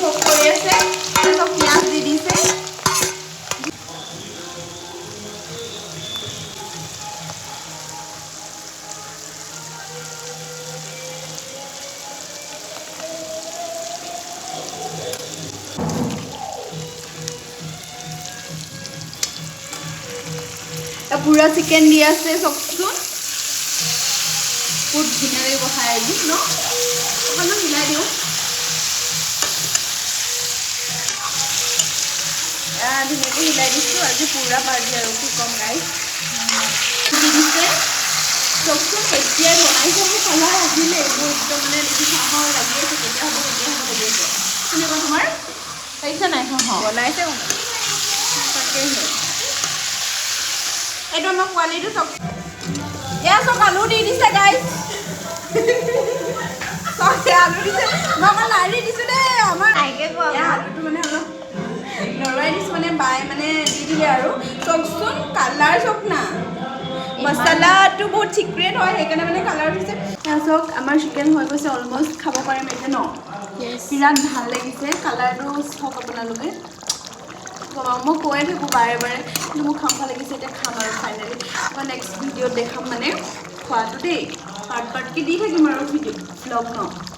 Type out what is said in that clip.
cook কৰি আছে তাৰপিছত পিঁয়াজ দি দিছে পুৰা চিকেন দি আছে চাওকচোন বহুত ধুনীয়াকৈ বহাই আজি ন অকণমান মিলাই দিওঁ ধুনীয়াকৈ হিলাই দিছোঁ আজি পুৰা পাৰ্টি আৰু কি ক'ম গাইছ দি দিছে চাওকচোন এতিয়াই বনাইছে মোৰ কালাৰ আহিলে মোৰ একদম মানে দেখি চাহৰ লাগি আছে কেতিয়া হ'ব লাগি আছে কেনেকুৱা তোমাৰ পাৰিছা নাই বনাইছে তাকেহে এইটো আমাৰ পোৱালিটো চাওক এয়া চাওক আলু দি দিছে গাইছ চাওক আলু দিছে মই অকণ লাৰি দিছোঁ দেই আমাৰ আলুটো মানে অলপ নৰৱাই দিছোঁ মানে বাই মানে দি দিলে আৰু চাওকচোন কালাৰ চাওক না মছলাটো বহুত চিক্ৰেট হয় সেইকাৰণে মানে কালাৰ উঠিছে চাওক আমাৰ চিকেন হৈ গৈছে অলমষ্ট খাব পাৰিম এতিয়া ন বিৰাট ভাল লাগিছে কালাৰটো চাওক আপোনালোকে মই কৈয়ে থাকোঁ বাৰে বাৰে কিন্তু মোৰ খাম ভাল লাগিছে এতিয়া খাম আৰু ফাইনেলি মই নেক্সট ভিডিঅ'ত দেখাম মানে খোৱাটো দেই পাৰ্ট পাৰ্টকৈ দি থাকিম আৰু ভিডিঅ' ব্লগ ন